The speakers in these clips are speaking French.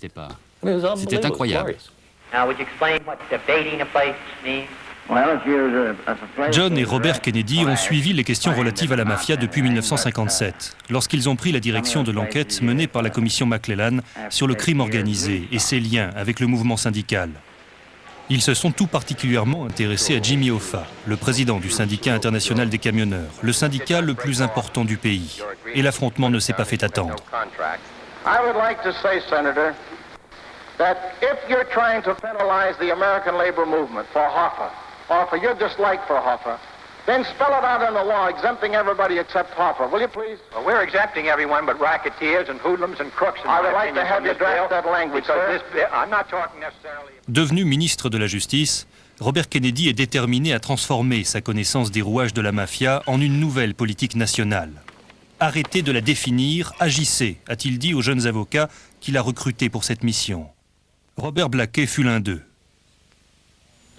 n'existait pas. C'était incroyable. John et Robert Kennedy ont suivi les questions relatives à la mafia depuis 1957, lorsqu'ils ont pris la direction de l'enquête menée par la commission McClellan sur le crime organisé et ses liens avec le mouvement syndical. Ils se sont tout particulièrement intéressés à Jimmy Hoffa, le président du syndicat international des camionneurs, le syndicat le plus important du pays. Et l'affrontement ne s'est pas fait attendre. That if you're trying to penalize the American labor movement for Hoffa, or for your dislike for Hoffa, then spell it out in the law, exempting everybody except Hoffa, will you please? Well, we're exempting everyone but racketeers and hoodlums and crooks. I would like to have you draft that language, sir. I'm not talking necessarily... Devenu ministre de la Justice, Robert Kennedy est déterminé à transformer sa connaissance des rouages de la mafia en une nouvelle politique nationale. Arrêtez de la définir, agissez, a-t-il dit aux jeunes avocats qu'il a recrutés pour cette mission. Robert Blakey fut l'un d'eux.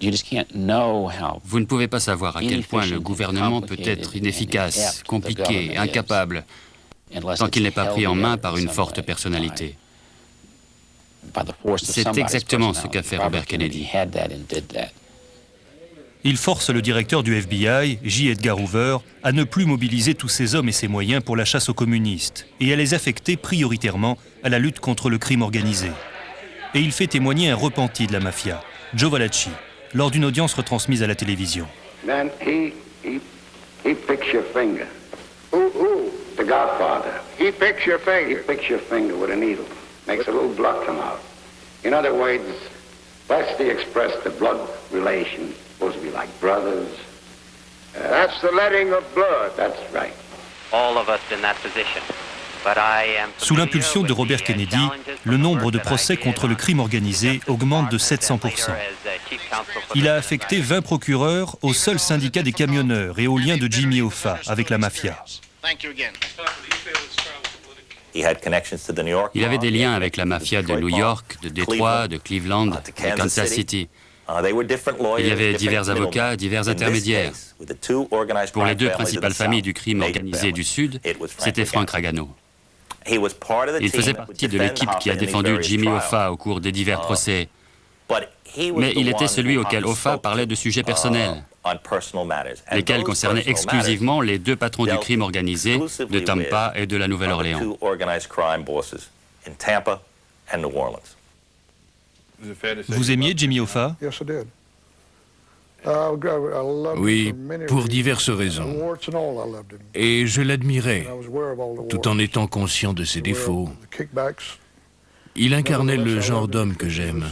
Vous ne pouvez pas savoir à quel point le gouvernement peut être inefficace, compliqué, incapable, tant qu'il n'est pas pris en main par une forte personnalité. C'est exactement ce qu'a fait Robert Kennedy. Il force le directeur du FBI, J. Edgar Hoover, à ne plus mobiliser tous ses hommes et ses moyens pour la chasse aux communistes et à les affecter prioritairement à la lutte contre le crime organisé. Et il fait témoigner un repenti de la mafia, Joe Valachi, lors d'une audience retransmise à la télévision. Then he picks your finger. Who? The Godfather. He picks your finger. He picks your finger with a needle. Makes a little blood come out. In other words, Wesley expressed the blood relation. Supposed to be like brothers. That's the letting of blood. That's right. All of us in that position. Sous l'impulsion de Robert Kennedy, le nombre de procès contre le crime organisé augmente de 700%. Il a affecté 20 procureurs au seul syndicat des camionneurs et aux liens de Jimmy Hoffa avec la mafia. Il avait des liens avec la mafia de New York, de Détroit, de Cleveland, de Kansas City. Il y avait divers avocats, divers intermédiaires. Pour les deux principales familles du crime organisé du Sud, c'était Frank Ragano. Il faisait partie de l'équipe qui a défendu Jimmy Hoffa au cours des divers procès. Mais il était celui auquel Hoffa parlait de sujets personnels, lesquels concernaient exclusivement les deux patrons du crime organisé de Tampa et de la Nouvelle-Orléans. Vous aimiez Jimmy Hoffa? Oui, pour diverses raisons. Et je l'admirais, tout en étant conscient de ses défauts. Il incarnait le genre d'homme que j'aime.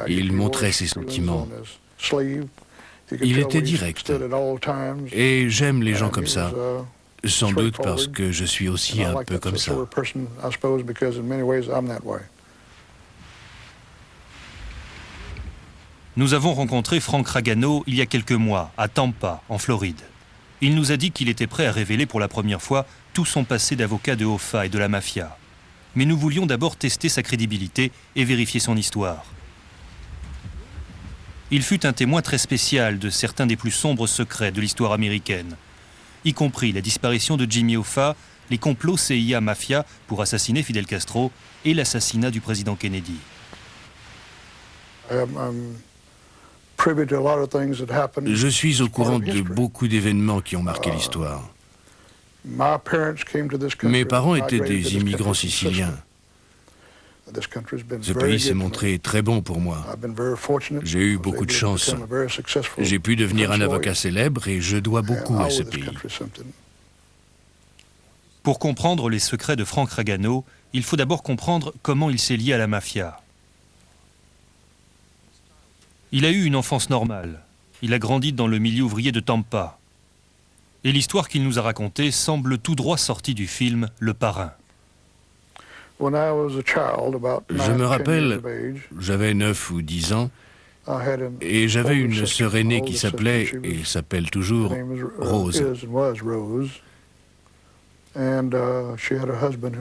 Il montrait ses sentiments. Il était direct. Et j'aime les gens comme ça. Sans doute parce que je suis aussi un peu comme ça. Nous avons rencontré Frank Ragano il y a quelques mois, à Tampa, en Floride. Il nous a dit qu'il était prêt à révéler pour la première fois tout son passé d'avocat de Hoffa et de la mafia. Mais nous voulions d'abord tester sa crédibilité et vérifier son histoire. Il fut un témoin très spécial de certains des plus sombres secrets de l'histoire américaine, y compris la disparition de Jimmy Hoffa, les complots CIA-mafia pour assassiner Fidel Castro et l'assassinat du président Kennedy. Je suis au courant de beaucoup d'événements qui ont marqué l'histoire. Mes parents étaient des immigrants siciliens. Ce pays s'est montré très bon pour moi. J'ai eu beaucoup de chance. J'ai pu devenir un avocat célèbre et je dois beaucoup à ce pays. Pour comprendre les secrets de Frank Ragano, il faut d'abord comprendre comment il s'est lié à la mafia. Il a eu une enfance normale. Il a grandi dans le milieu ouvrier de Tampa. Et l'histoire qu'il nous a racontée semble tout droit sortie du film Le Parrain. Je me rappelle, j'avais 9 ou 10 ans, et j'avais une sœur aînée qui s'appelait, et s'appelle toujours, Rose.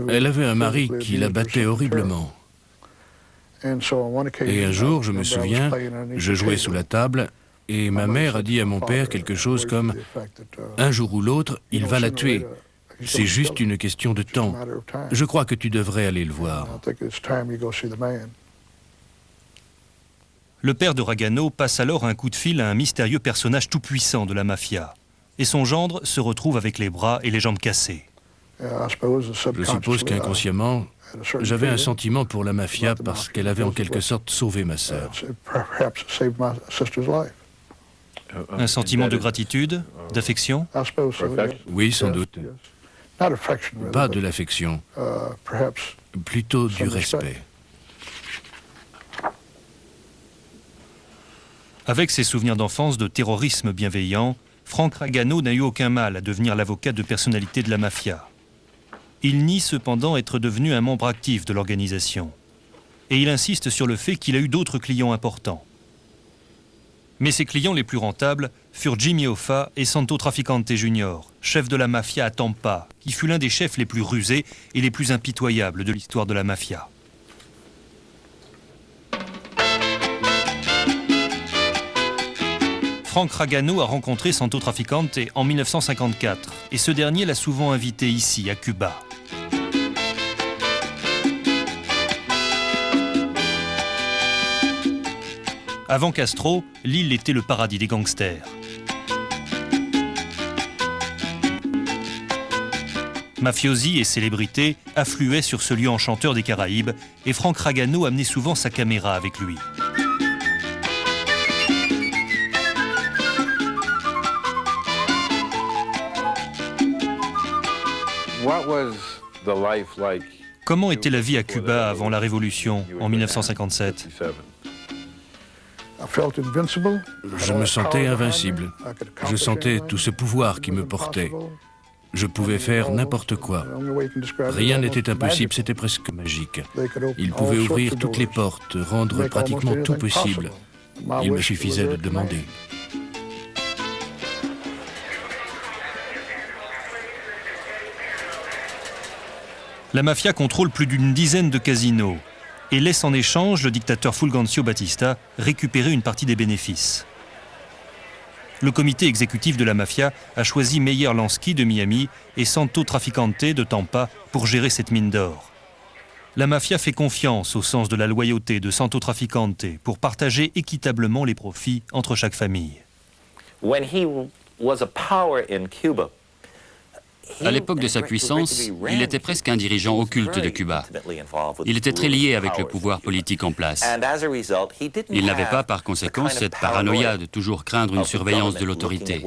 Elle avait un mari qui la battait horriblement. Et un jour, je me souviens, je jouais sous la table et ma mère a dit à mon père quelque chose comme « Un jour ou l'autre, il va la tuer. C'est juste une question de temps. Je crois que tu devrais aller le voir. Le père de Ragano passe alors un coup de fil à un mystérieux personnage tout-puissant de la mafia. Et son gendre se retrouve avec les bras et les jambes cassés. Je suppose qu'inconsciemment, j'avais un sentiment pour la mafia parce qu'elle avait en quelque sorte sauvé ma sœur. Un sentiment de gratitude, d'affection? Oui, sans doute. Pas de l'affection, plutôt du respect. Avec ses souvenirs d'enfance de terrorisme bienveillant, Frank Ragano n'a eu aucun mal à devenir l'avocat de personnalité de la mafia. Il nie cependant être devenu un membre actif de l'organisation. Et il insiste sur le fait qu'il a eu d'autres clients importants. Mais ses clients les plus rentables furent Jimmy Hoffa et Santo Trafficante Jr., chef de la mafia à Tampa, qui fut l'un des chefs les plus rusés et les plus impitoyables de l'histoire de la mafia. Frank Ragano a rencontré Santo Trafficante en 1954 et ce dernier l'a souvent invité ici, à Cuba. Avant Castro, l'île était le paradis des gangsters. Mafiosi et célébrités affluaient sur ce lieu enchanteur des Caraïbes et Frank Ragano amenait souvent sa caméra avec lui. Comment était la vie à Cuba avant la Révolution, en 1957 ? Je me sentais invincible. Je sentais tout ce pouvoir qui me portait. Je pouvais faire n'importe quoi. Rien n'était impossible, c'était presque magique. Ils pouvaient ouvrir toutes les portes, rendre pratiquement tout possible. Il me suffisait de demander. La mafia contrôle plus d'une dizaine de casinos et laisse en échange le dictateur Fulgencio Batista récupérer une partie des bénéfices. Le comité exécutif de la mafia a choisi Meyer Lansky de Miami et Santo Trafficante de Tampa pour gérer cette mine d'or. La mafia fait confiance au sens de la loyauté de Santo Trafficante pour partager équitablement les profits entre chaque famille. À l'époque de sa puissance, il était presque un dirigeant occulte de Cuba. Il était très lié avec le pouvoir politique en place. Il n'avait pas, par conséquent, cette paranoïa de toujours craindre une surveillance de l'autorité.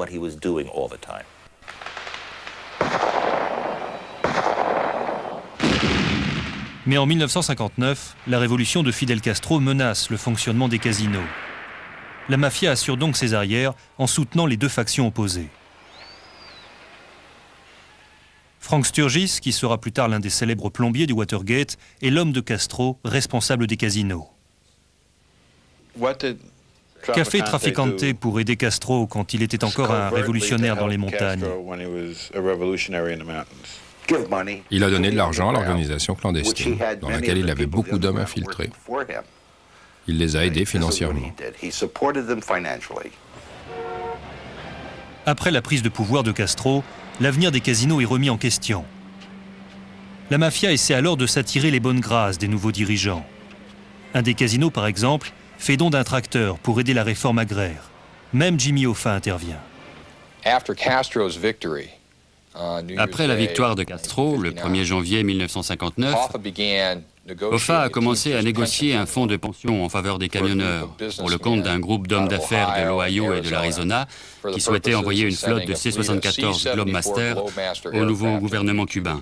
Mais en 1959, la révolution de Fidel Castro menace le fonctionnement des casinos. La mafia assure donc ses arrières en soutenant les deux factions opposées. Frank Sturgis, qui sera plus tard l'un des célèbres plombiers du Watergate, est l'homme de Castro, responsable des casinos. Qu'a fait Trafficante pour aider Castro quand il était encore un révolutionnaire dans les montagnes? Il a donné de l'argent à l'organisation clandestine, dans laquelle il avait beaucoup d'hommes infiltrés. Il les a aidés financièrement. Après la prise de pouvoir de Castro, l'avenir des casinos est remis en question. La mafia essaie alors de s'attirer les bonnes grâces des nouveaux dirigeants. Un des casinos, par exemple, fait don d'un tracteur pour aider la réforme agraire. Même Jimmy Hoffa intervient. Après la victoire de Castro, le 1er janvier 1959, Hoffa a commencé à négocier un fonds de pension en faveur des camionneurs, pour le compte d'un groupe d'hommes d'affaires de l'Ohio et de l'Arizona qui souhaitaient envoyer une flotte de C-74 Globemaster au nouveau gouvernement cubain.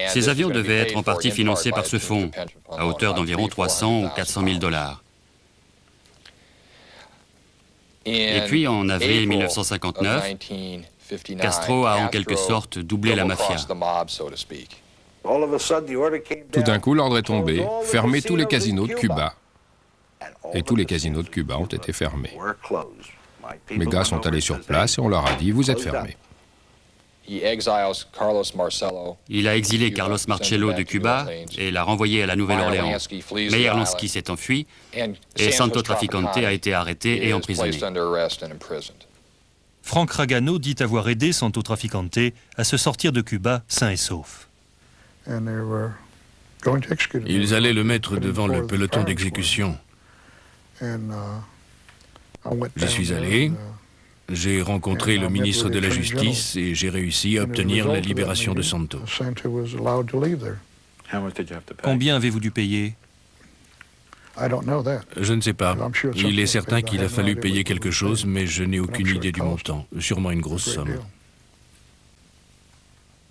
Ces avions devaient être en partie financés par ce fonds, à hauteur d'environ 300 ou 400 000 $. Et puis, en avril 1959, Castro a en quelque sorte doublé la mafia. Tout d'un coup, l'ordre est tombé, fermez tous les casinos de Cuba. Et tous les casinos de Cuba ont été fermés. Mes gars sont allés sur place et on leur a dit, vous êtes fermés. Il a exilé Carlos Marcello de Cuba et l'a renvoyé à la Nouvelle-Orléans. Meyer Lansky s'est enfui et Santo Trafficante a été arrêté et emprisonné. Frank Ragano dit avoir aidé Santo Traficante à se sortir de Cuba sain et sauf. Ils allaient le mettre devant le peloton d'exécution. J'y suis allé, j'ai rencontré le ministre de la Justice et j'ai réussi à obtenir la libération de Santo. Combien avez-vous dû payer? Je ne sais pas. Il est certain qu'il a fallu payer quelque chose, mais je n'ai aucune idée du montant. Sûrement une grosse somme.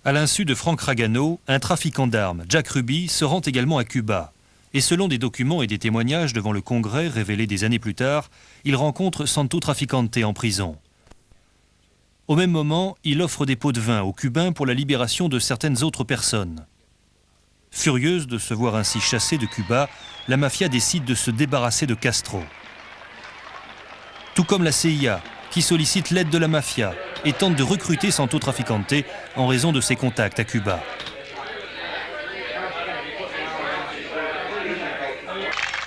À l'insu de Frank Ragano, un trafiquant d'armes, Jack Ruby, se rend également à Cuba. Et selon des documents et des témoignages devant le Congrès révélés des années plus tard, il rencontre Santo Traficante en prison. Au même moment, il offre des pots de vin aux Cubains pour la libération de certaines autres personnes. Furieuse de se voir ainsi chassée de Cuba, la mafia décide de se débarrasser de Castro. Tout comme la CIA, qui sollicite l'aide de la mafia et tente de recruter Santo Traficante en raison de ses contacts à Cuba.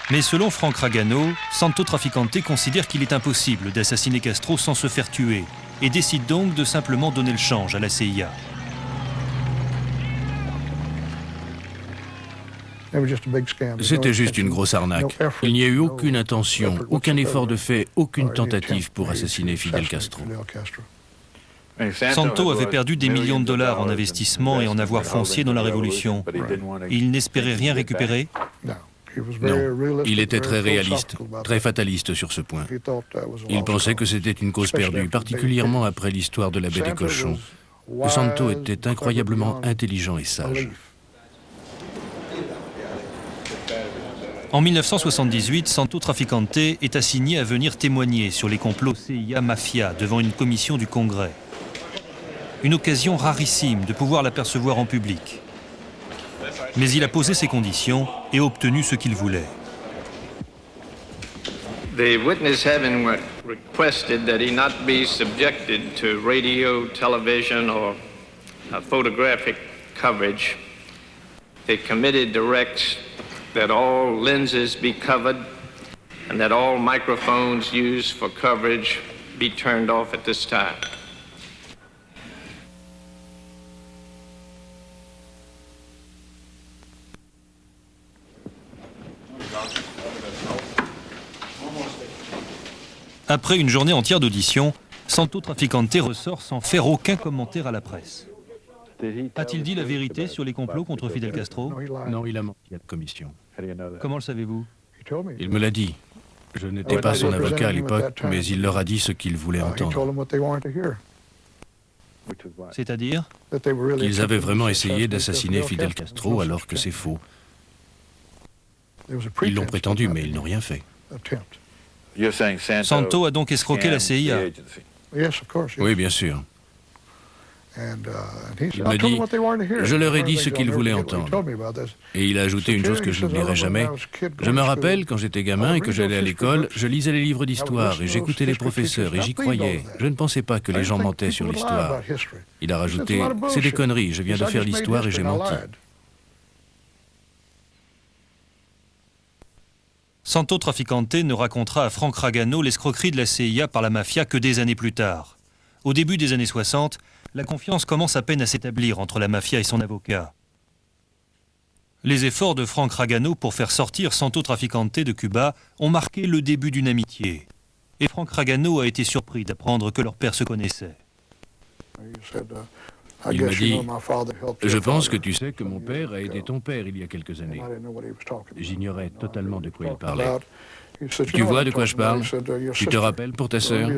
Mais selon Frank Ragano, Santo Traficante considère qu'il est impossible d'assassiner Castro sans se faire tuer et décide donc de simplement donner le change à la CIA. C'était juste une grosse arnaque. Il n'y a eu aucune intention, aucun effort de fait, aucune tentative pour assassiner Fidel Castro. Santo avait perdu des millions de dollars en investissement et en avoirs fonciers dans la Révolution. Il n'espérait rien récupérer? Non, il était très réaliste, très fataliste sur ce point. Il pensait que c'était une cause perdue, particulièrement après l'histoire de la baie des cochons. Santo était incroyablement intelligent et sage. En 1978, Santo Traficante est assigné à venir témoigner sur les complots CIA-Mafia devant une commission du Congrès. Une occasion rarissime de pouvoir l'apercevoir en public. Mais il a posé ses conditions et obtenu ce qu'il voulait. The witness having requested that he not be subjected to radio, television, or photographic coverage, the committee directs that all lenses be covered and that all microphones used for coverage be turned off at this time. Après une journée entière d'audition, Santo Traficante ressort sans faire aucun commentaire à la presse. A-t-il dit la vérité sur les complots contre Fidel Castro? Non, il a menti à la commission. Comment le savez-vous? Il me l'a dit. Je n'étais pas son avocat à l'époque, mais il leur a dit ce qu'ils voulaient entendre. C'est-à-dire? Qu'ils avaient vraiment essayé d'assassiner Fidel Castro alors que c'est faux. Ils l'ont prétendu, mais ils n'ont rien fait. Santo a donc escroqué la CIA. Oui, bien sûr. Il m'a dit, je leur ai dit ce qu'ils voulaient entendre. Et il a ajouté une chose que je n'oublierai jamais. Je me rappelle, quand j'étais gamin et que j'allais à l'école, je lisais les livres d'histoire et j'écoutais les professeurs et j'y croyais. Je ne pensais pas que les gens mentaient sur l'histoire. Il a rajouté, c'est des conneries, je viens de faire l'histoire et j'ai menti. Santo Traficante ne racontera à Frank Ragano l'escroquerie de la CIA par la mafia que des années plus tard. Au début des années 60, la confiance commence à peine à s'établir entre la mafia et son avocat. Les efforts de Frank Ragano pour faire sortir Santo Traficante de Cuba ont marqué le début d'une amitié. Et Frank Ragano a été surpris d'apprendre que leur père se connaissait. Il m'a dit, je pense que tu sais que mon père a aidé ton père il y a quelques années. J'ignorais totalement de quoi il parlait. Tu vois de quoi je parle? Tu te rappelles pour ta sœur?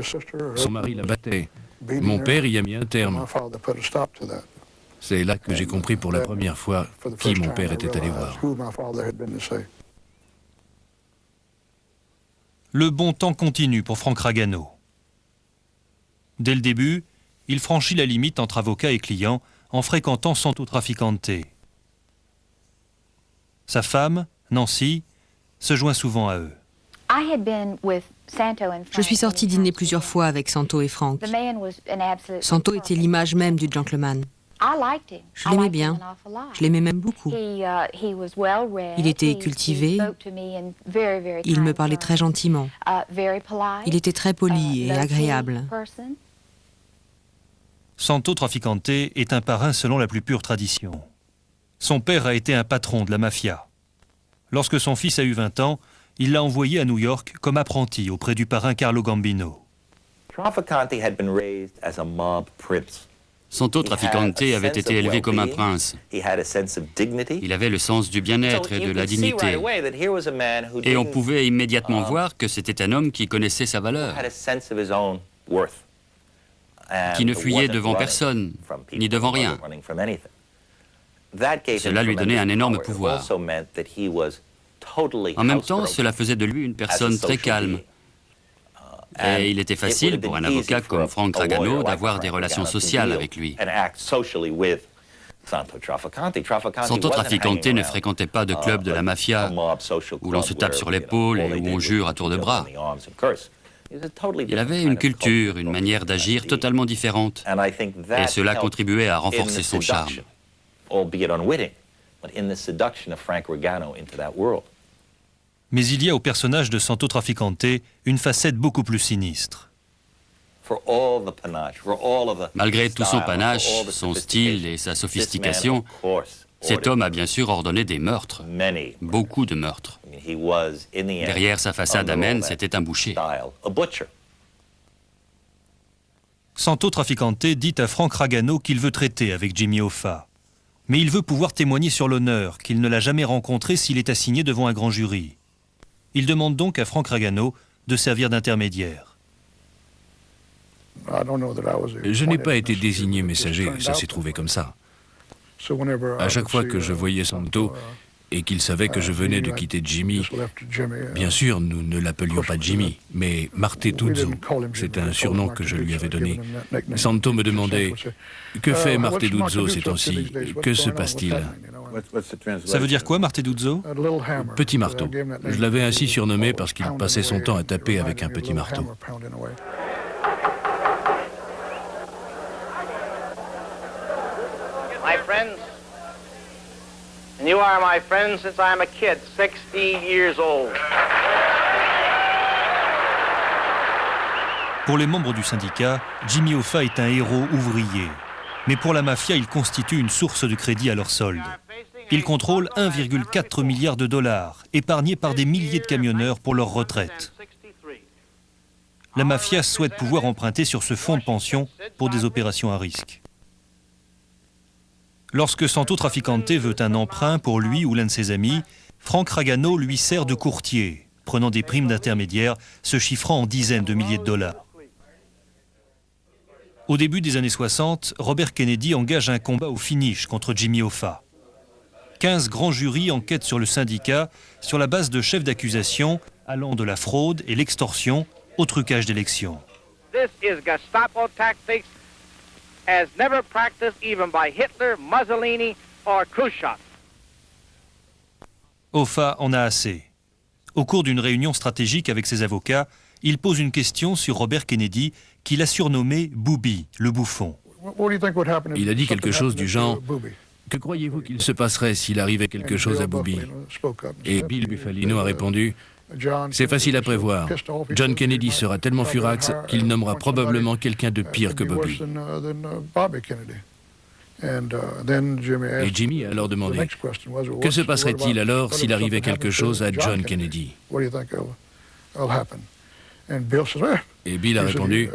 Son mari la battait. Mon père y a mis un terme. C'est là que j'ai compris pour la première fois qui mon père était allé voir. Le bon temps continue pour Frank Ragano. Dès le début, il franchit la limite entre avocat et client en fréquentant Santo Traficante. Sa femme, Nancy, se joint souvent à eux. Je suis sortie dîner plusieurs fois avec Santo et Frank. Santo était l'image même du gentleman. Je l'aimais bien. Je l'aimais même beaucoup. Il était cultivé. Il me parlait très gentiment. Il était très poli et agréable. Santo Trafficante est un parrain selon la plus pure tradition. Son père a été un patron de la mafia. Lorsque son fils a eu 20 ans, il l'a envoyé à New York comme apprenti auprès du parrain Carlo Gambino. Santo Trafficante avait été élevé comme un prince. Il avait le sens du bien-être et de la dignité. Et on pouvait immédiatement voir que c'était un homme qui connaissait sa valeur, qui ne fuyait devant personne, ni devant rien. Cela lui donnait un énorme pouvoir. En même temps, cela faisait de lui une personne très calme. Et il était facile pour un avocat comme Frank Ragano d'avoir des relations sociales avec lui. Santo Trafficante ne fréquentait pas de club de la mafia où l'on se tape sur l'épaule et où on jure à tour de bras. Il avait une culture, une manière d'agir totalement différente. Et cela contribuait à renforcer son charme. Mais il y a au personnage de Santo Trafficante une facette beaucoup plus sinistre. Malgré tout son panache, son style et sa sophistication, cet homme a bien sûr ordonné des meurtres, beaucoup de meurtres. Derrière sa façade amène, c'était un boucher. Santo Trafficante dit à Frank Ragano qu'il veut traiter avec Jimmy Hoffa. Mais il veut pouvoir témoigner sur l'honneur, qu'il ne l'a jamais rencontré s'il est assigné devant un grand jury. Il demande donc à Frank Ragano de servir d'intermédiaire. Je n'ai pas été désigné messager, ça s'est trouvé comme ça. À chaque fois que je voyais Santo et qu'il savait que je venais de quitter Jimmy, bien sûr, nous ne l'appelions pas Jimmy, mais Martetuzzo, c'est un surnom que je lui avais donné. Santo me demandait « Que fait Martetuzzo ces temps-ci? Que se passe-t-il » Ça veut dire quoi, Martetuzzo? Petit marteau. Je l'avais ainsi surnommé parce qu'il passait son temps à taper avec un petit marteau. My friends, and you are my friends since I'm a kid, 16 years old. Pour les membres du syndicat, Jimmy Hoffa est un héros ouvrier. Mais pour la mafia, il constitue une source de crédit à leur solde. Il contrôle 1,4 milliard de dollars, épargnés par des milliers de camionneurs pour leur retraite. La mafia souhaite pouvoir emprunter sur ce fonds de pension pour des opérations à risque. Lorsque Santo Trafficante veut un emprunt pour lui ou l'un de ses amis, Frank Ragano lui sert de courtier, prenant des primes d'intermédiaire se chiffrant en dizaines de milliers de dollars. Au début des années 60, Robert Kennedy engage un combat au finish contre Jimmy Hoffa. 15 grands jurys enquêtent sur le syndicat sur la base de chefs d'accusation allant de la fraude et l'extorsion au trucage d'élections. This is Gestapo tactics as never practiced even by Hitler, Mussolini or Khrushchev. Hoffa en a assez. Au cours d'une réunion stratégique avec ses avocats, il pose une question sur Robert Kennedy qu'il a surnommé Booby, le bouffon. Il a dit quelque chose du genre « Que croyez-vous qu'il se passerait s'il arrivait quelque chose à Booby ?» Et Bill Bufalino a répondu « C'est facile à prévoir. John Kennedy sera tellement furax qu'il nommera probablement quelqu'un de pire que Bobby. » Et Jimmy a alors demandé « Que se passerait-il alors s'il arrivait quelque chose à John Kennedy ?» Et Bill a répondu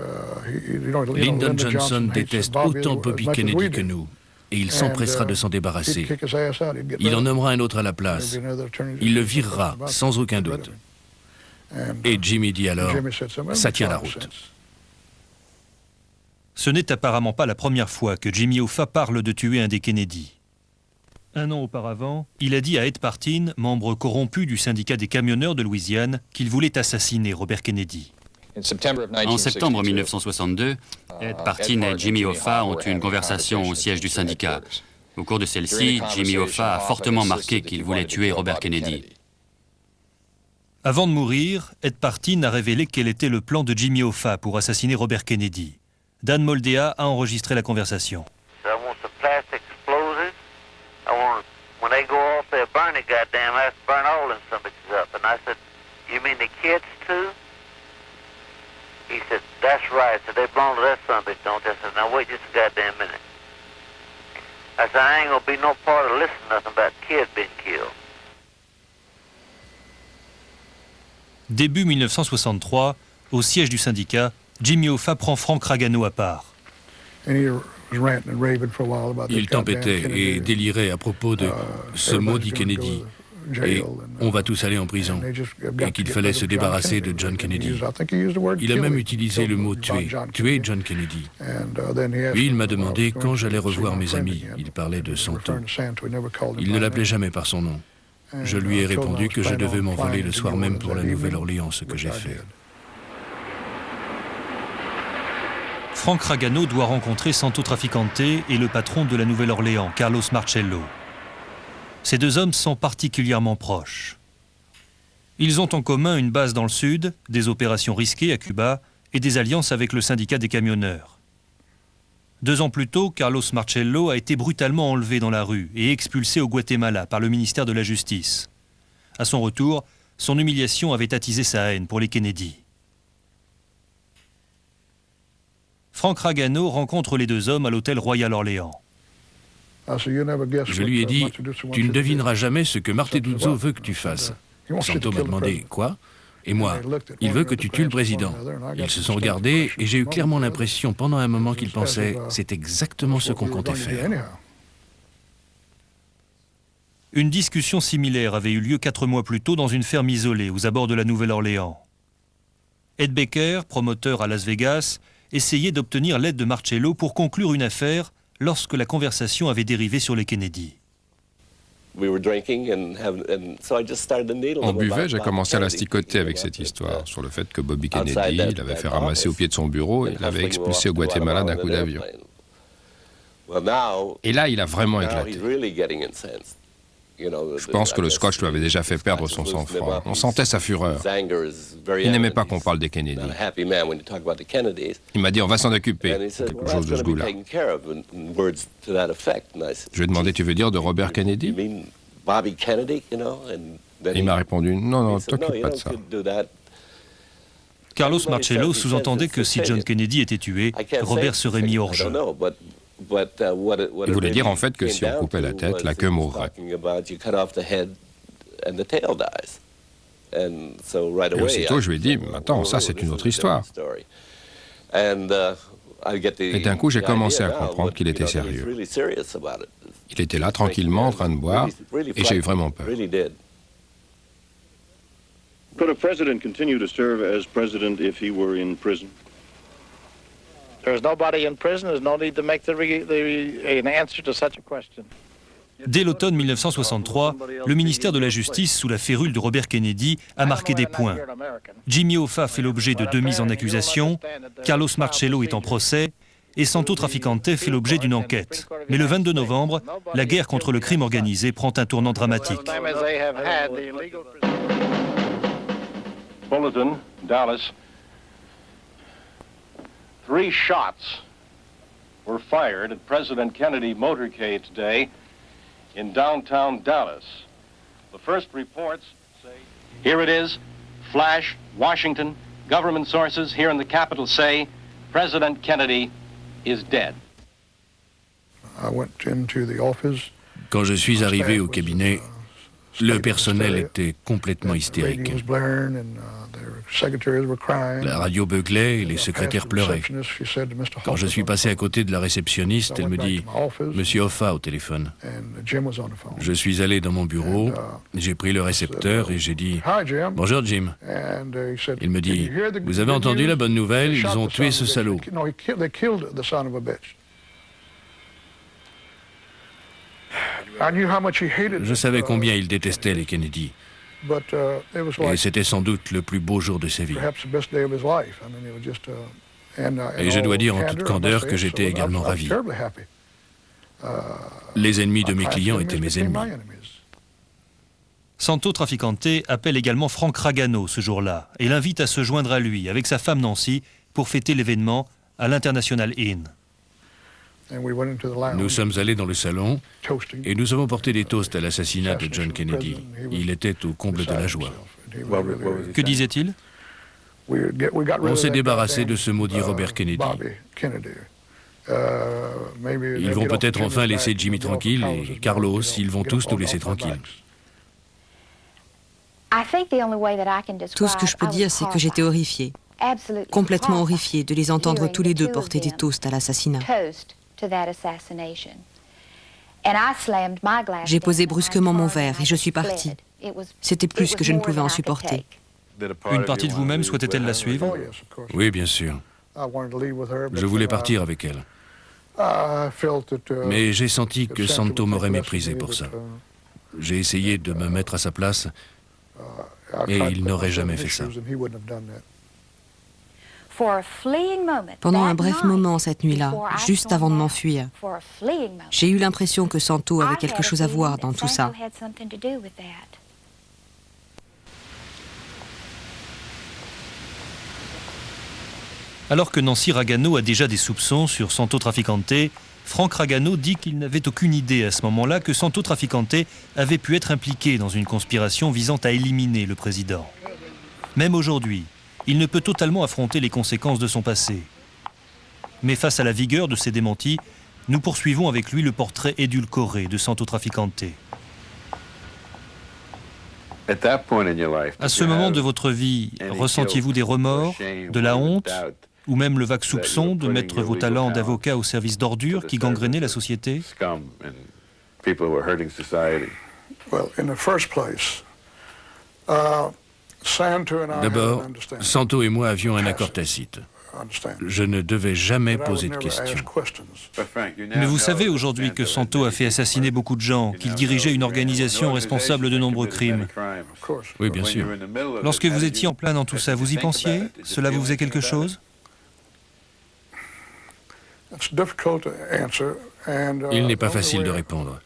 « Lyndon Johnson déteste autant Bobby Kennedy que nous, et il s'empressera de s'en débarrasser. Il en nommera un autre à la place. Il le virera, sans aucun doute. » Et Jimmy dit alors « Ça tient la route. » Ce n'est apparemment pas la première fois que Jimmy Hoffa parle de tuer un des Kennedy. Un an auparavant, il a dit à Ed Partin, membre corrompu du syndicat des camionneurs de Louisiane, qu'il voulait assassiner Robert Kennedy. En septembre 1962, Ed Partin et Jimmy Hoffa ont eu une conversation au siège du syndicat. Au cours de celle-ci, Jimmy Hoffa a fortement marqué qu'il voulait tuer Robert Kennedy. Avant de mourir, Ed Partin a révélé quel était le plan de Jimmy Hoffa pour assassiner Robert Kennedy. Dan Moldea a enregistré la conversation. When they go off, they'll burn it, goddamn. I have to burn all them some bitches up. And I said, you mean the kids too? He said, That's right. So they belong to that son of a bitch, don't they? I said, now wait just a goddamn minute. I said, I ain't gonna be no part of listening to nothing about kids being killed. Début 1963, au siège du syndicat, Jimmy Hoffa prend Frank Ragano à part. Il tempêtait et délirait à propos de ce maudit Kennedy. Et on va tous aller en prison. Et qu'il fallait se débarrasser de John Kennedy. Il a même utilisé le mot tuer John Kennedy. Puis il m'a demandé quand j'allais revoir mes amis. Il parlait de Santo. Il ne l'appelait jamais par son nom. Je lui ai répondu que je devais m'envoler le soir même pour la Nouvelle-Orléans, ce que j'ai fait. Frank Ragano doit rencontrer Santo Trafficante et le patron de la Nouvelle-Orléans, Carlos Marcello. Ces deux hommes sont particulièrement proches. Ils ont en commun une base dans le sud, des opérations risquées à Cuba et des alliances avec le syndicat des camionneurs. 2 ans plus tôt, Carlos Marcello a été brutalement enlevé dans la rue et expulsé au Guatemala par le ministère de la Justice. À son retour, son humiliation avait attisé sa haine pour les Kennedy. Frank Ragano rencontre les deux hommes à l'hôtel Royal Orléans. Je lui ai dit, tu ne devineras jamais ce que Marteduzzo veut que tu fasses. Santo m'a demandé, quoi? Et moi, il veut que tu tues le président. Ils se sont regardés et j'ai eu clairement l'impression pendant un moment qu'ils pensaient, c'est exactement ce qu'on comptait faire. Une discussion similaire avait eu lieu 4 mois plus tôt dans une ferme isolée aux abords de la Nouvelle-Orléans. Ed Baker, promoteur à Las Vegas, essayait d'obtenir l'aide de Marcello pour conclure une affaire lorsque la conversation avait dérivé sur les Kennedy. On buvait, j'ai commencé à l'asticoter avec cette histoire, sur le fait que Bobby Kennedy l'avait fait ramasser au pied de son bureau et l'avait expulsé au Guatemala d'un coup d'avion. Et là, il a vraiment éclaté. Je pense que le scotch lui avait déjà fait perdre son sang-froid. On sentait sa fureur. Il n'aimait pas qu'on parle des Kennedy. Il m'a dit, on va s'en occuper. Quelque chose de ce goût-là. Je lui ai demandé, tu veux dire de Robert Kennedy? Il m'a répondu, non, t'occupe pas de ça. Carlos Marcello sous-entendait que si John Kennedy était tué, Robert serait mis hors jeu. Il voulait dire en fait que si on coupait la tête, la queue mourrait. Et aussitôt, je lui ai dit, attends, ça c'est une autre histoire. Et d'un coup, j'ai commencé à comprendre qu'il était sérieux. Il était là, tranquillement, en train de boire, et j'ai eu vraiment peur. Could a president continue to serve as president if he were in prison? There's nobody in prison. There's no need to make an answer to such a question. Dès l'automne 1963, le ministère de la Justice, sous la férule de Robert Kennedy, a marqué des points. Jimmy Hoffa fait l'objet de 2 mises en accusation, Carlos Marcello est en procès, et Santo Trafficante fait l'objet d'une enquête. Mais le 22 novembre, la guerre contre le crime organisé prend un tournant dramatique. Bulletin, Dallas. 3 shots were fired at President Kennedy motorcade today in downtown Dallas. The first reports say, here it is, flash, Washington, government sources here in the Capitol say, President Kennedy is dead. Quand je suis arrivé au cabinet, le personnel était complètement hystérique. La radio beuglait et les secrétaires pleuraient. Quand je suis passé à côté de la réceptionniste, elle me dit « Monsieur Hoffa au téléphone ». Je suis allé dans mon bureau, j'ai pris le récepteur et j'ai dit « Bonjour Jim ». Il me dit « Vous avez entendu la bonne nouvelle, ils ont tué ce salaud ». Je savais combien il détestait les Kennedy. Et c'était sans doute le plus beau jour de sa vie. Et je dois dire en toute candeur que j'étais également ravi. Les ennemis de mes clients étaient mes ennemis. Santo Trafficante appelle également Frank Ragano ce jour-là et l'invite à se joindre à lui avec sa femme Nancy pour fêter l'événement à l'International Inn. Nous sommes allés dans le salon et nous avons porté des toasts à l'assassinat de John Kennedy. Il était au comble de la joie. Que disait-il? On s'est débarrassé de ce maudit Robert Kennedy. Ils vont peut-être enfin laisser Jimmy tranquille et Carlos, ils vont tous nous laisser tranquilles. Tout ce que je peux dire, c'est que j'étais horrifiée, complètement horrifiée de les entendre tous les deux porter des toasts à l'assassinat. J'ai posé brusquement mon verre et je suis partie. C'était plus que je ne pouvais en supporter. Une partie de vous-même souhaitait-elle la suivre? Oui, bien sûr. Je voulais partir avec elle. Mais j'ai senti que Santo m'aurait méprisé pour ça. J'ai essayé de me mettre à sa place, et il n'aurait jamais fait ça. Pendant un bref moment cette nuit-là, juste avant de m'enfuir, j'ai eu l'impression que Santo avait quelque chose à voir dans tout ça. Alors que Nancy Ragano a déjà des soupçons sur Santo Trafficante, Frank Ragano dit qu'il n'avait aucune idée à ce moment-là que Santo Trafficante avait pu être impliqué dans une conspiration visant à éliminer le président. Même aujourd'hui, il ne peut totalement affronter les conséquences de son passé. Mais face à la vigueur de ces démentis, nous poursuivons avec lui le portrait édulcoré de Santo Trafficante. À ce moment de votre vie, ressentiez-vous des remords, de la honte, ou même le vague soupçon de mettre vos talents d'avocat au service d'ordures qui gangrénaient la société? D'abord, Santo et moi avions un accord tacite. Je ne devais jamais poser de questions. Mais vous savez aujourd'hui que Santo a fait assassiner beaucoup de gens, qu'il dirigeait une organisation responsable de nombreux crimes. Oui, bien sûr. Lorsque vous étiez en plein dans tout ça, vous y pensiez? Cela vous faisait quelque chose? Il n'est pas facile de répondre.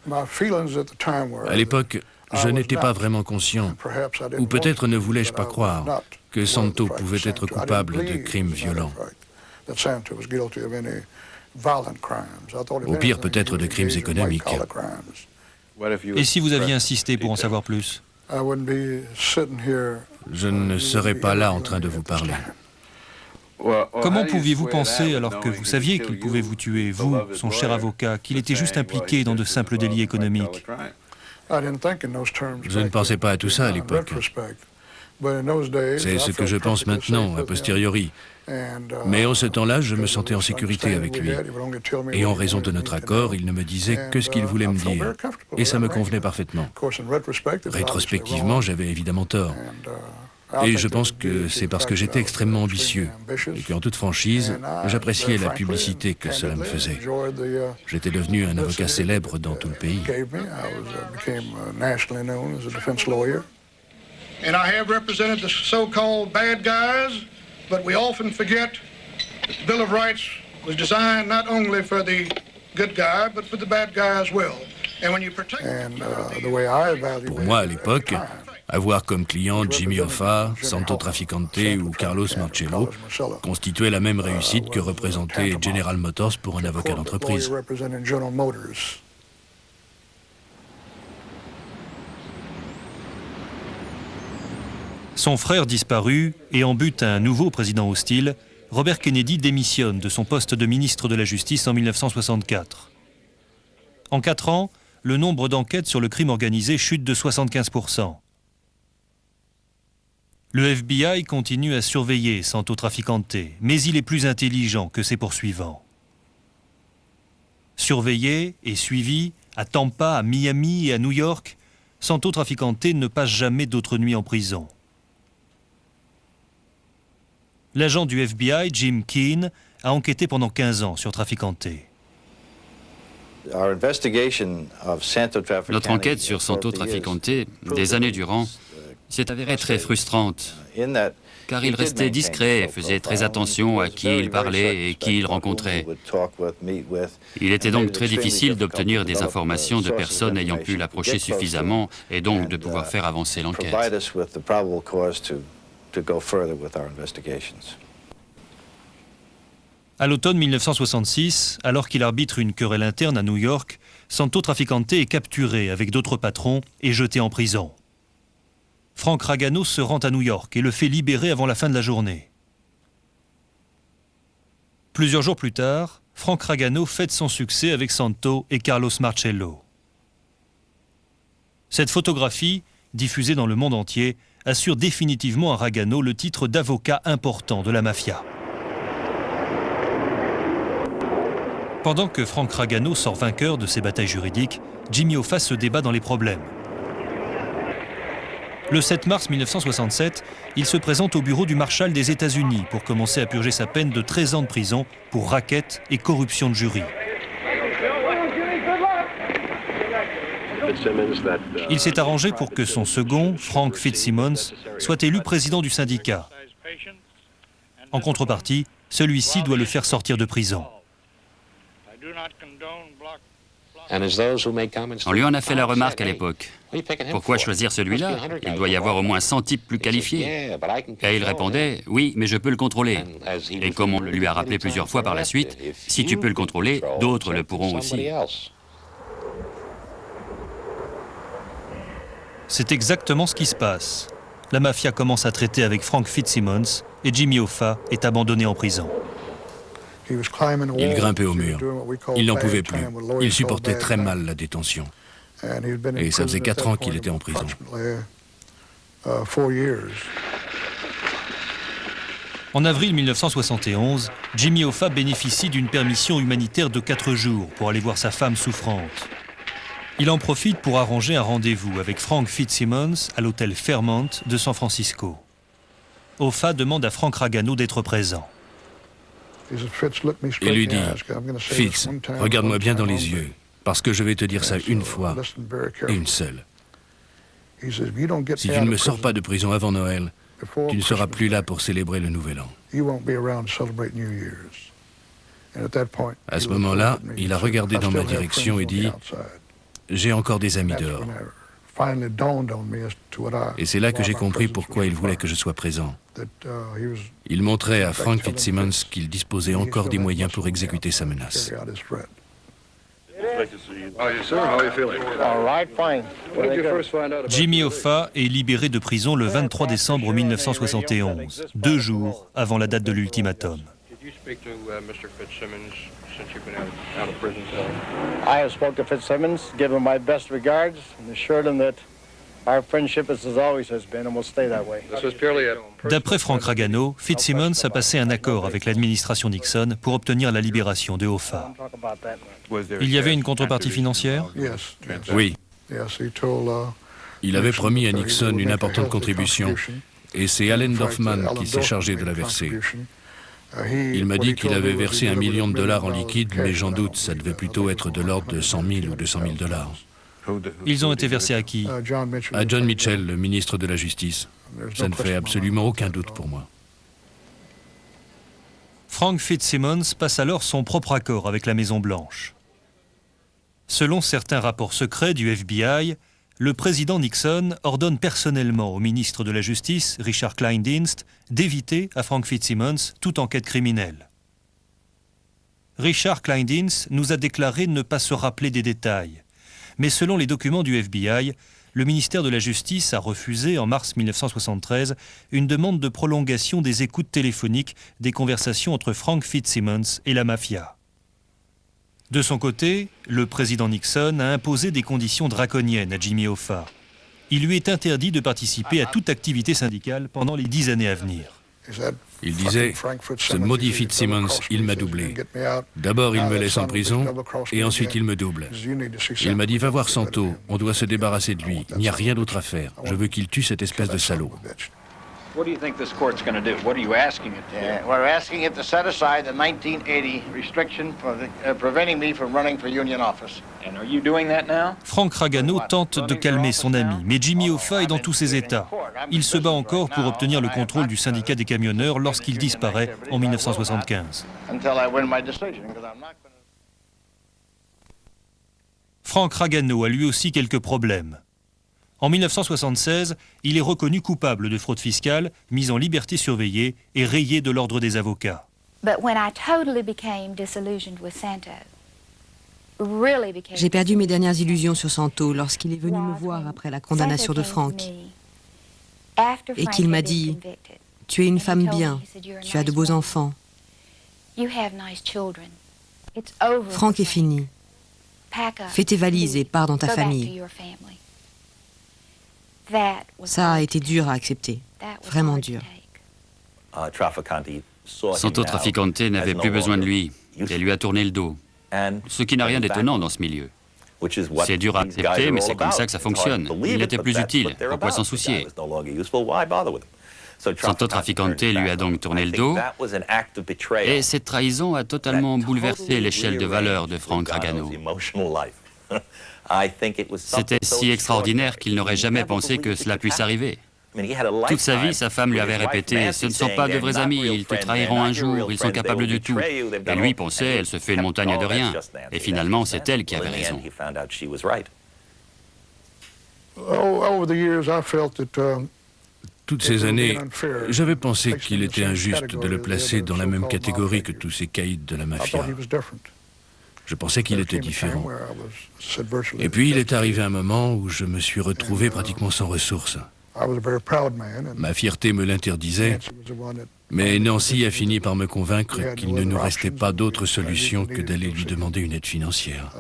À l'époque, je n'étais pas vraiment conscient, ou peut-être ne voulais-je pas croire, que Santo pouvait être coupable de crimes violents. Au pire, peut-être de crimes économiques. Et si vous aviez insisté pour en savoir plus? Je ne serais pas là en train de vous parler. Comment pouviez-vous penser, alors que vous saviez qu'il pouvait vous tuer, vous, son cher avocat, qu'il était juste impliqué dans de simples délits économiques? Je ne pensais pas à tout ça à l'époque. C'est ce que je pense maintenant, a posteriori. Mais en ce temps-là, je me sentais en sécurité avec lui. Et en raison de notre accord, il ne me disait que ce qu'il voulait me dire. Et ça me convenait parfaitement. Rétrospectivement, j'avais évidemment tort. Et je pense que c'est parce que j'étais extrêmement ambitieux et qu'en toute franchise, j'appréciais la publicité que cela me faisait. J'étais devenu un avocat célèbre dans tout le pays. And I have represented the so-called bad guys, but we often forget that the Bill of Rights was designed not only for the good guy, but for the bad guy as well. And when you protect Pour moi, à l'époque, avoir comme client Jimmy Hoffa, Santo Trafficante ou Carlos Marcello constituait la même réussite que représentait General Motors pour un avocat d'entreprise. Son frère disparu et en but à un nouveau président hostile, Robert Kennedy démissionne de son poste de ministre de la Justice en 1964. En 4 ans, le nombre d'enquêtes sur le crime organisé chute de 75%. Le FBI continue à surveiller Santo Trafficante, mais il est plus intelligent que ses poursuivants. Surveillé et suivi à Tampa, à Miami et à New York, Santo Trafficante ne passe jamais d'autres nuits en prison. L'agent du FBI, Jim Keane, a enquêté pendant 15 ans sur Trafficante. Notre enquête sur Santo Trafficante, des années durant, s'est avérée très frustrante, car il restait discret et faisait très attention à qui il parlait et qui il rencontrait. Il était donc très difficile d'obtenir des informations de personnes ayant pu l'approcher suffisamment et donc de pouvoir faire avancer l'enquête. À l'automne 1966, alors qu'il arbitre une querelle interne à New York, Santo Trafficante est capturé avec d'autres patrons et jeté en prison. Frank Ragano se rend à New York et le fait libérer avant la fin de la journée. Plusieurs jours plus tard, Frank Ragano fête son succès avec Santo et Carlos Marcello. Cette photographie, diffusée dans le monde entier, assure définitivement à Ragano le titre d'avocat important de la mafia. Pendant que Frank Ragano sort vainqueur de ses batailles juridiques, Jimmy Hoffa se débat dans les problèmes. Le 7 mars 1967, il se présente au bureau du marshal des États-Unis pour commencer à purger sa peine de 13 ans de prison pour racket et corruption de jury. Il s'est arrangé pour que son second, Frank Fitzsimmons, soit élu président du syndicat. En contrepartie, celui-ci doit le faire sortir de prison. On lui en a fait la remarque à l'époque. Pourquoi choisir celui-là? Il doit y avoir au moins 100 types plus qualifiés. Et il répondait, oui, mais je peux le contrôler. Et comme on le lui a rappelé plusieurs fois par la suite, si tu peux le contrôler, d'autres le pourront aussi. C'est exactement ce qui se passe. La mafia commence à traiter avec Frank Fitzsimmons et Jimmy Hoffa est abandonné en prison. Il grimpait au mur. Il n'en pouvait plus. Il supportait très mal la détention. Et ça faisait 4 ans qu'il était en prison. En avril 1971, Jimmy Hoffa bénéficie d'une permission humanitaire de 4 jours pour aller voir sa femme souffrante. Il en profite pour arranger un rendez-vous avec Frank Fitzsimmons à l'hôtel Fairmont de San Francisco. Hoffa demande à Frank Ragano d'être présent. Et lui dit, Fitz, regarde-moi bien dans les yeux, parce que je vais te dire ça une fois et une seule. Si tu ne me sors pas de prison avant Noël, tu ne seras plus là pour célébrer le Nouvel An. À ce moment-là, il a regardé dans ma direction et dit, j'ai encore des amis dehors. Et c'est là que j'ai compris pourquoi il voulait que je sois présent. Il montrait à Frank Fitzsimmons qu'il disposait encore des moyens pour exécuter sa menace. Jimmy Hoffa est libéré de prison le 23 décembre 1971, 2 jours avant la date de l'ultimatum. I have spoken to Fitzsimmons, given my best regards, and assured him that our friendship is as always has been and will stay that way. D'après Frank Ragano, Fitzsimmons a passé un accord avec l'administration Nixon pour obtenir la libération de Hoffa. Il y avait une contrepartie financière? Oui. Il avait promis à Nixon une importante contribution, et c'est Allen Dorfman qui s'est chargé de la verser. Il m'a dit qu'il avait versé $1 million en liquide, mais j'en doute, ça devait plutôt être de l'ordre de 100 000 ou 200 000 $. Ils ont été versés à qui? À John Mitchell, le ministre de la Justice. Ça ne fait absolument aucun doute pour moi. Frank Fitzsimmons passe alors son propre accord avec la Maison-Blanche. Selon certains rapports secrets du FBI, le président Nixon ordonne personnellement au ministre de la Justice, Richard Kleindienst, d'éviter à Frank Fitzsimmons toute enquête criminelle. Richard Kleindienst nous a déclaré ne pas se rappeler des détails. Mais selon les documents du FBI, le ministère de la Justice a refusé en mars 1973 une demande de prolongation des écoutes téléphoniques des conversations entre Frank Fitzsimmons et la mafia. De son côté, le président Nixon a imposé des conditions draconiennes à Jimmy Hoffa. Il lui est interdit de participer à toute activité syndicale pendant les 10 années à venir. Il disait, ce maudit Fitzsimmons, il m'a doublé. D'abord, il me laisse en prison, et ensuite il me double. Il m'a dit, va voir Santo, on doit se débarrasser de lui, il n'y a rien d'autre à faire. Je veux qu'il tue cette espèce de salaud. What do you think this court's going to do? What are you asking it to? We're asking it to set aside the 1980 restriction for preventing me from running for union office. And are you doing that now? Frank Ragano tente de calmer son ami, mais Jimmy Hoffa est dans tous ses états. Il se bat encore pour obtenir le contrôle du syndicat des camionneurs lorsqu'il disparaît en 1975. Frank Ragano a lui aussi quelques problèmes. En 1976, il est reconnu coupable de fraude fiscale, mis en liberté surveillée et rayé de l'ordre des avocats. J'ai perdu mes dernières illusions sur Santo lorsqu'il est venu me voir après la condamnation de Frank et qu'il m'a dit « Tu es une femme bien, tu as de beaux enfants. Frank est fini. Fais tes valises et pars dans ta famille. Ça a été dur à accepter, vraiment dur. Santo Trafficante n'avait plus besoin de lui et lui a tourné le dos. Ce qui n'a rien d'étonnant dans ce milieu. C'est dur à accepter, mais c'est comme ça que ça fonctionne. Il n'était plus utile, pourquoi s'en soucier? Santo Trafficante lui a donc tourné le dos, et cette trahison a totalement bouleversé l'échelle de valeurs de Frank Ragano. C'était si extraordinaire qu'il n'aurait jamais pensé que cela puisse arriver. Toute sa vie, sa femme lui avait répété « Ce ne sont pas de vrais amis, ils te trahiront un jour, ils sont capables de tout. » Et lui pensait « Elle se fait une montagne de rien. » Et finalement, c'est elle qui avait raison. Toutes ces années, j'avais pensé qu'il était injuste de le placer dans la même catégorie que tous ces caïds de la mafia. Je pensais qu'il était différent. Et puis il est arrivé un moment où je me suis retrouvé pratiquement sans ressources. Ma fierté me l'interdisait, mais Nancy a fini par me convaincre qu'il ne nous restait pas d'autre solution que d'aller lui demander une aide financière.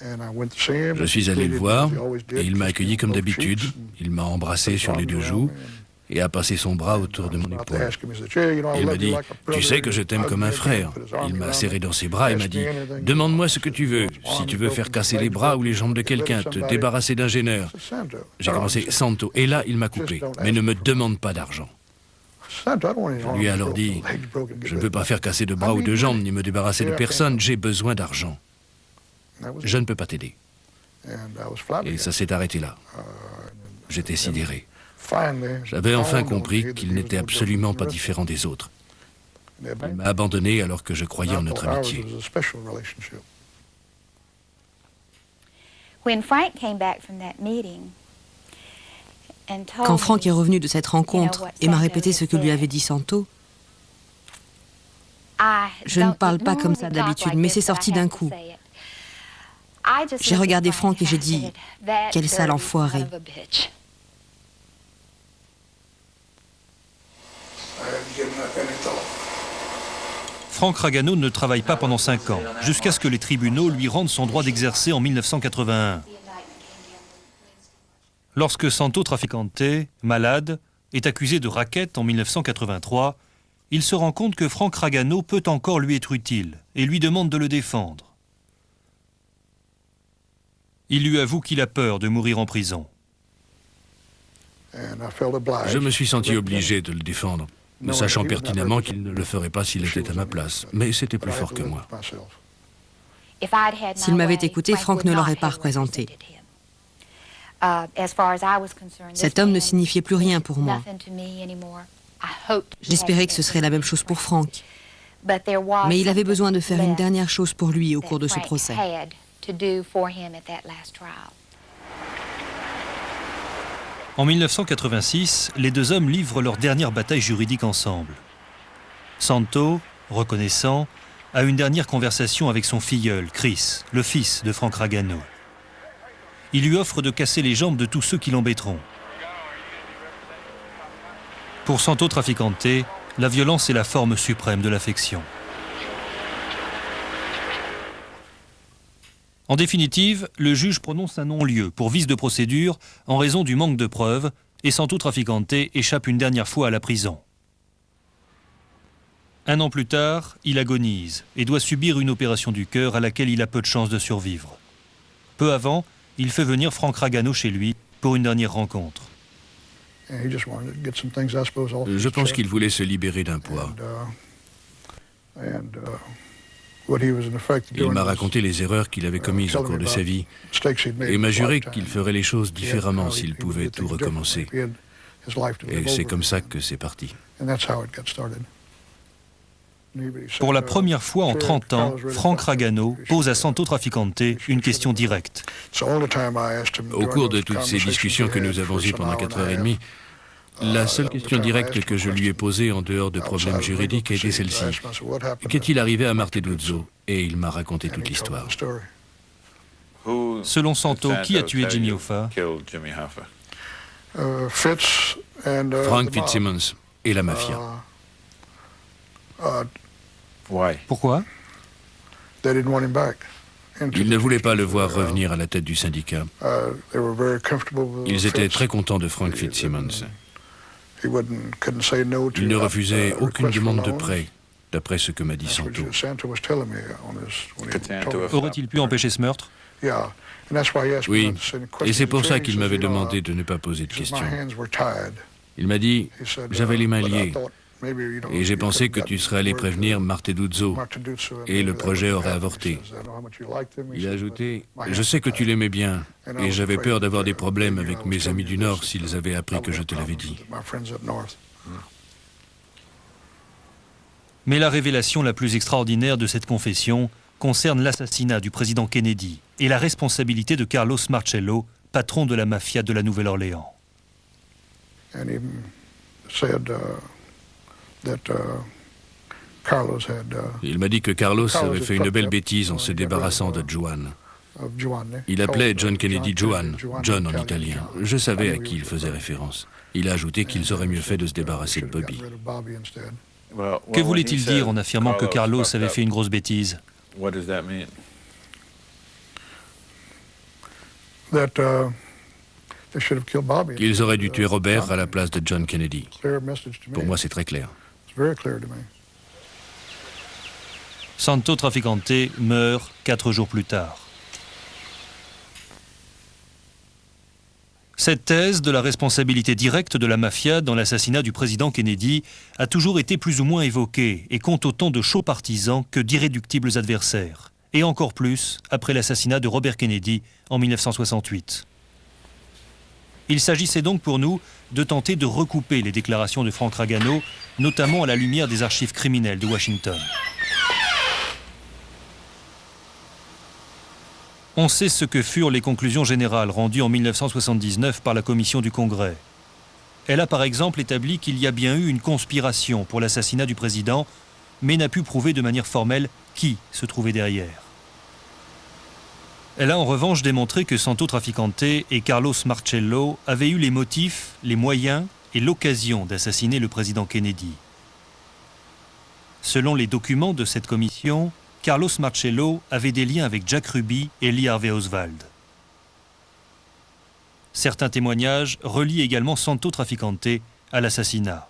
Je suis allé le voir et il m'a accueilli comme d'habitude. Il m'a embrassé sur les deux joues et a passé son bras autour de mon épaule. Il m'a dit « Tu sais que je t'aime comme un frère ». Il m'a serré dans ses bras et m'a dit « Demande-moi ce que tu veux. Si tu veux faire casser les bras ou les jambes de quelqu'un, te débarrasser d'un gêneur. » J'ai commencé « Santo ». Et là, il m'a coupé. « Mais ne me demande pas d'argent. » Je lui ai alors dit « Je ne veux pas faire casser de bras ou de jambes, ni me débarrasser de personne. J'ai besoin d'argent. Je ne peux pas t'aider. » Et ça s'est arrêté là. J'étais sidéré. J'avais enfin compris qu'il n'était absolument pas différent des autres. Il m'a abandonné alors que je croyais en notre amitié. Quand Frank est revenu de cette rencontre et m'a répété ce que lui avait dit Santo, je ne parle pas comme ça d'habitude, mais c'est sorti d'un coup. J'ai regardé Frank et j'ai dit « Quel sale enfoiré !» Frank Ragano ne travaille pas pendant 5 ans, jusqu'à ce que les tribunaux lui rendent son droit d'exercer en 1981. Lorsque Santo Trafficante, malade, est accusé de racket en 1983, il se rend compte que Frank Ragano peut encore lui être utile et lui demande de le défendre. Il lui avoue qu'il a peur de mourir en prison. Je me suis senti obligé de le défendre, sachant pertinemment qu'il ne le ferait pas s'il était à ma place. Mais c'était plus fort que moi. S'il m'avait écouté, Frank ne l'aurait pas représenté. Cet homme ne signifiait plus rien pour moi. J'espérais que ce serait la même chose pour Frank. Mais il avait besoin de faire une dernière chose pour lui au cours de ce procès. En 1986, les deux hommes livrent leur dernière bataille juridique ensemble. Santo, reconnaissant, a une dernière conversation avec son filleul, Chris, le fils de Frank Ragano. Il lui offre de casser les jambes de tous ceux qui l'embêteront. Pour Santo Trafficante, la violence est la forme suprême de l'affection. En définitive, le juge prononce un non-lieu pour vice de procédure en raison du manque de preuves et Santo Trafficante échappe une dernière fois à la prison. 1 an plus tard, il agonise et doit subir une opération du cœur à laquelle il a peu de chances de survivre. Peu avant, il fait venir Frank Ragano chez lui pour une dernière rencontre. Je pense qu'il voulait se libérer d'un poids. Il m'a raconté les erreurs qu'il avait commises au cours de sa vie et m'a juré qu'il ferait les choses différemment s'il pouvait tout recommencer. Et c'est comme ça que c'est parti. Pour la première fois en 30 ans, Frank Ragano pose à Santo Trafficante une question directe. Au cours de toutes ces discussions que nous avons eues pendant 4h30, la seule question directe que je lui ai posée en dehors de problèmes juridiques a été celle-ci. Qu'est-il arrivé à Marteduzzo? Et il m'a raconté toute l'histoire. Selon Santo, qui a tué Jimmy Hoffa? Frank Fitzsimmons et la mafia. Pourquoi? Ils ne voulaient pas le voir revenir à la tête du syndicat. Ils étaient très contents de Frank Fitzsimmons. Il ne refusait aucune demande de prêt, d'après ce que m'a dit Santo. Aurait-il pu empêcher ce meurtre? Oui, et c'est pour ça qu'il m'avait demandé de ne pas poser de questions. Il m'a dit, j'avais les mains liées, et j'ai pensé que tu serais allé prévenir Marteduzzo, et le projet aurait avorté. Il a ajouté, je sais que tu l'aimais bien, et j'avais peur d'avoir des problèmes avec mes amis du Nord s'ils avaient appris que je te l'avais dit. Mais la révélation la plus extraordinaire de cette confession concerne l'assassinat du président Kennedy et la responsabilité de Carlos Marcello, patron de la mafia de la Nouvelle-Orléans. Il m'a dit que Carlos avait fait une belle bêtise en se débarrassant de Juan. Il appelait John Kennedy Juan, John en italien. Je savais à qui il faisait référence. Il a ajouté qu'ils auraient mieux fait de se débarrasser de Bobby. Que voulait-il dire en affirmant que Carlos avait fait une grosse bêtise? Qu'ils auraient dû tuer Robert à la place de John Kennedy. Pour moi, c'est très clair. Santo Trafficante meurt 4 jours plus tard. Cette thèse de la responsabilité directe de la mafia dans l'assassinat du président Kennedy a toujours été plus ou moins évoquée et compte autant de chauds partisans que d'irréductibles adversaires. Et encore plus après l'assassinat de Robert Kennedy en 1968. Il s'agissait donc pour nous de tenter de recouper les déclarations de Frank Ragano, notamment à la lumière des archives criminelles de Washington. On sait ce que furent les conclusions générales rendues en 1979 par la Commission du Congrès. Elle a par exemple établi qu'il y a bien eu une conspiration pour l'assassinat du président, mais n'a pu prouver de manière formelle qui se trouvait derrière. Elle a en revanche démontré que Santo Trafficante et Carlos Marcello avaient eu les motifs, les moyens et l'occasion d'assassiner le président Kennedy. Selon les documents de cette commission, Carlos Marcello avait des liens avec Jack Ruby et Lee Harvey Oswald. Certains témoignages relient également Santo Trafficante à l'assassinat.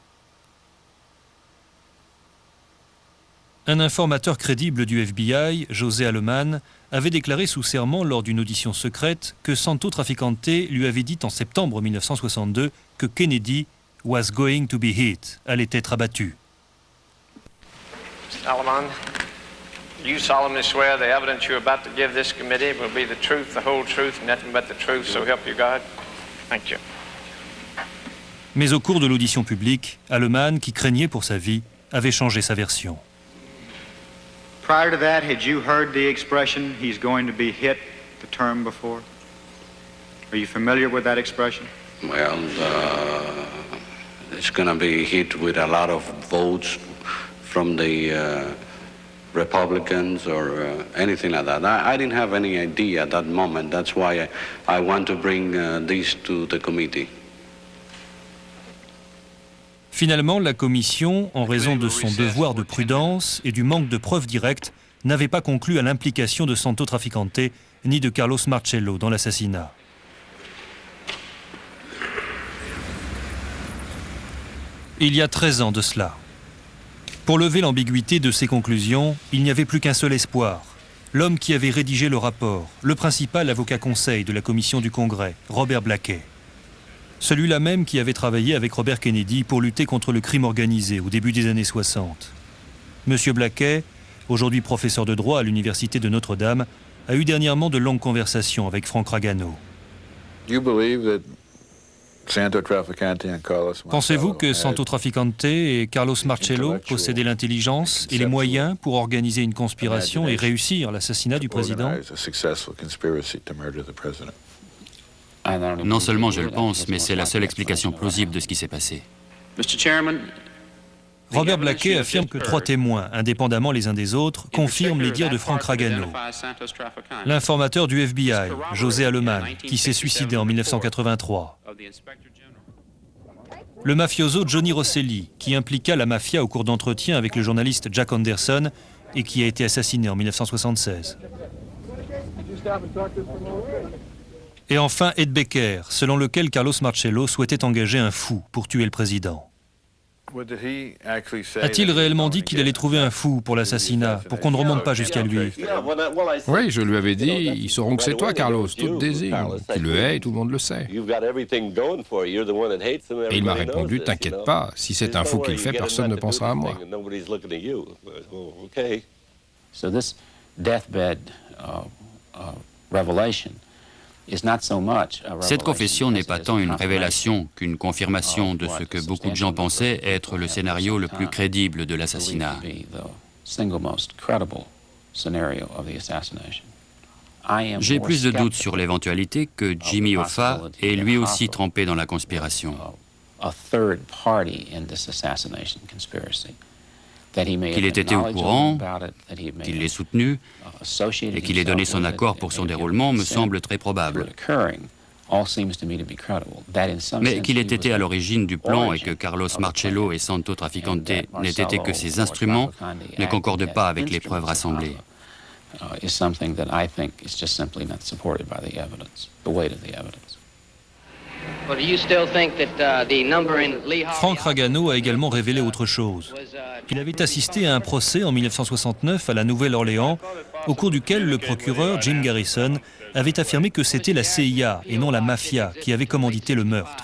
Un informateur crédible du FBI, José Aleman, avait déclaré sous serment lors d'une audition secrète que Santo Trafficante lui avait dit en septembre 1962 que Kennedy was going to be hit, allait être abattu. Aleman, you solemnly swear the evidence you're about to give this committee will be the truth, the whole truth, nothing but the truth, so help you God? Thank you. Mais au cours de l'audition publique, Aleman, qui craignait pour sa vie, avait changé sa version. Prior to that, had you heard the expression, he's going to be hit, the term before? Are you familiar with that expression? Well, it's going to be hit with a lot of votes from the Republicans or anything like that. I didn't have any idea at that moment. That's why I want to bring this to the committee. Finalement, la commission, en raison de son devoir de prudence et du manque de preuves directes, n'avait pas conclu à l'implication de Santo Trafficante ni de Carlos Marcello dans l'assassinat. Il y a 13 ans de cela. Pour lever l'ambiguïté de ces conclusions, il n'y avait plus qu'un seul espoir. L'homme qui avait rédigé le rapport, le principal avocat conseil de la commission du Congrès, Robert Blakey. Celui-là même qui avait travaillé avec Robert Kennedy pour lutter contre le crime organisé au début des années 60. Monsieur Blakey, aujourd'hui professeur de droit à l'université de Notre-Dame, a eu dernièrement de longues conversations avec Frank Ragano. Pensez-vous que Santo Trafficante et Carlos Marcello possédaient l'intelligence et les moyens pour organiser une conspiration et réussir l'assassinat du président? Non seulement je le pense, mais c'est la seule explication plausible de ce qui s'est passé. Robert Blakey affirme que 3 témoins, indépendamment les uns des autres, confirment les dires de Frank Ragano. L'informateur du FBI, José Aleman, qui s'est suicidé en 1983. le mafioso Johnny Rosselli, qui impliqua la mafia au cours d'entretiens avec le journaliste Jack Anderson et qui a été assassiné en 1976. Et enfin Ed Becker, selon lequel Carlos Marcello souhaitait engager un fou pour tuer le président. A-t-il réellement dit qu'il allait trouver un fou pour l'assassinat, pour qu'on ne remonte pas jusqu'à lui? Oui, je lui avais dit, ils sauront que c'est toi, Carlos, tout désigne. Tu le hais et tout le monde le sait. Et il m'a répondu, t'inquiète pas, si c'est un fou qui le fait, personne ne pensera à moi. So this deathbed revelation is not so much a Cette confession n'est pas tant une révélation qu'une confirmation de ce que beaucoup de gens pensaient être le scénario le plus crédible de l'assassinat. J'ai plus de doutes sur l'éventualité que Jimmy Hoffa est lui aussi trempé dans la conspiration. Qu'il ait été au courant, qu'il l'ait soutenu et qu'il ait donné son accord pour son déroulement me semble très probable. Mais qu'il ait été à l'origine du plan et que Carlos Marcello et Santo Traficante n'aient été que ses instruments ne concorde pas avec les preuves rassemblées. Frank Ragano a également révélé autre chose. Il avait assisté à un procès en 1969 à la Nouvelle-Orléans, au cours duquel le procureur Jim Garrison avait affirmé que c'était la CIA et non la mafia qui avait commandité le meurtre.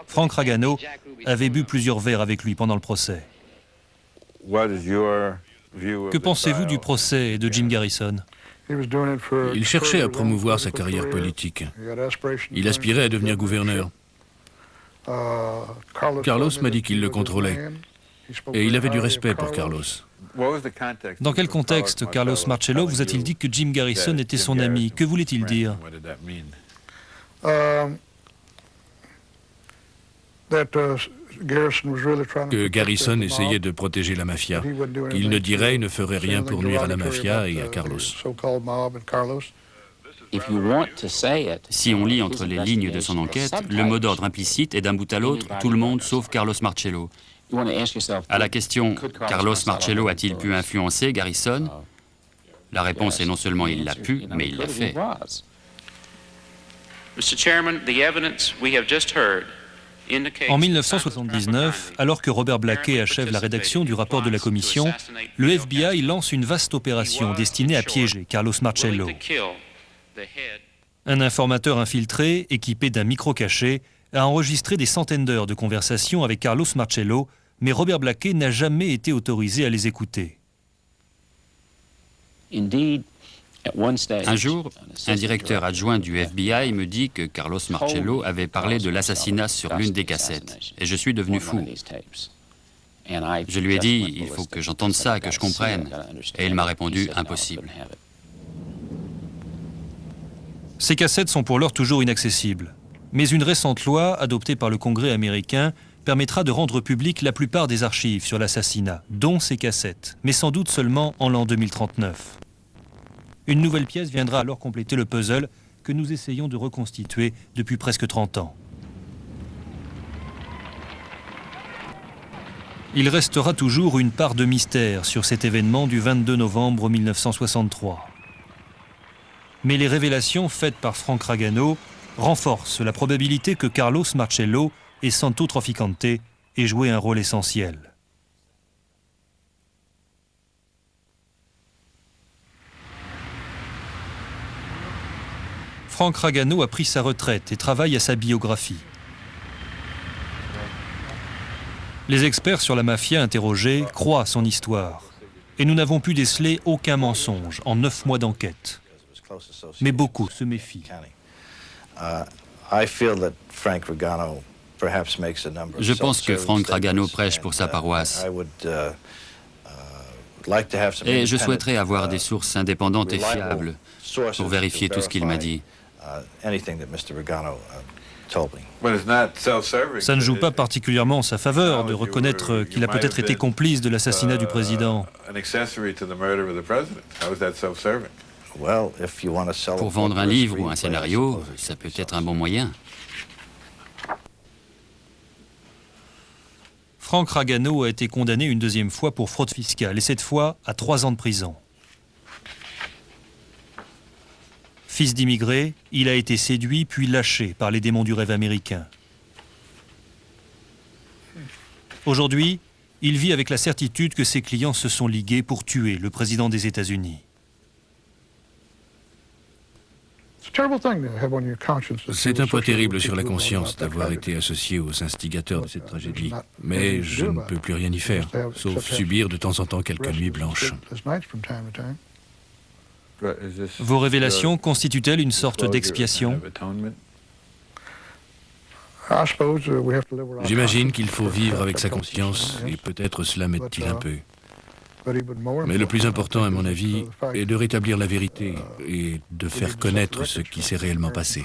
Frank Ragano avait bu plusieurs verres avec lui pendant le procès. Que pensez-vous du procès de Jim Garrison? Il cherchait à promouvoir sa carrière politique. Il aspirait à devenir gouverneur. Carlos m'a dit qu'il le contrôlait. Et il avait du respect pour Carlos. Dans quel contexte Carlos Marcello vous a-t-il dit que Jim Garrison était son ami? Que voulait-il dire? Que Garrison essayait de protéger la mafia, qu'il ne dirait et ne ferait rien pour nuire à la mafia et à Carlos. Si on lit entre les lignes de son enquête, le mot d'ordre implicite est d'un bout à l'autre tout le monde sauf Carlos Marcello. À la question « Carlos Marcello a-t-il pu influencer Garrison ?», la réponse est non seulement il l'a pu, mais il l'a fait. En 1979, alors que Robert Blakey achève la rédaction du rapport de la commission, le FBI lance une vaste opération destinée à piéger Carlos Marcello. Un informateur infiltré, équipé d'un micro caché, a enregistré des centaines d'heures de conversations avec Carlos Marcello, mais Robert Blakey n'a jamais été autorisé à les écouter. Un jour, un directeur adjoint du FBI me dit que Carlos Marcello avait parlé de l'assassinat sur l'une des cassettes, et je suis devenu fou. Je lui ai dit, il faut que j'entende ça, que je comprenne, et il m'a répondu, impossible. Ces cassettes sont pour l'heure toujours inaccessibles, mais une récente loi, adoptée par le Congrès américain, permettra de rendre publique la plupart des archives sur l'assassinat, dont ces cassettes, mais sans doute seulement en l'an 2039. Une nouvelle pièce viendra alors compléter le puzzle que nous essayons de reconstituer depuis presque 30 ans. Il restera toujours une part de mystère sur cet événement du 22 novembre 1963. Mais les révélations faites par Frank Ragano renforcent la probabilité que Carlos Marcello et Santo Traficante aient joué un rôle essentiel. Frank Ragano a pris sa retraite et travaille à sa biographie. Les experts sur la mafia interrogés croient son histoire. Et nous n'avons pu déceler aucun mensonge en 9 mois d'enquête. Mais beaucoup se méfient. Je pense que Frank Ragano prêche pour sa paroisse. Et je souhaiterais avoir des sources indépendantes et fiables pour vérifier tout ce qu'il m'a dit. Ça ne joue pas particulièrement en sa faveur de reconnaître qu'il a peut-être été complice de l'assassinat du président. Pour vendre un livre ou un scénario, ça peut être un bon moyen. Frank Ragano a été condamné une deuxième fois pour fraude fiscale, et cette fois à 3 ans de prison. Fils d'immigrés, il a été séduit puis lâché par les démons du rêve américain. Aujourd'hui, il vit avec la certitude que ses clients se sont ligués pour tuer le président des États-Unis. C'est un poids terrible sur la conscience d'avoir été associé aux instigateurs de cette tragédie. Mais je ne peux plus rien y faire, sauf subir de temps en temps quelques nuits blanches. Vos révélations constituent-elles une sorte d'expiation ? J'imagine qu'il faut vivre avec sa conscience, et peut-être cela m'aide-t-il un peu. Mais le plus important, à mon avis, est de rétablir la vérité et de faire connaître ce qui s'est réellement passé.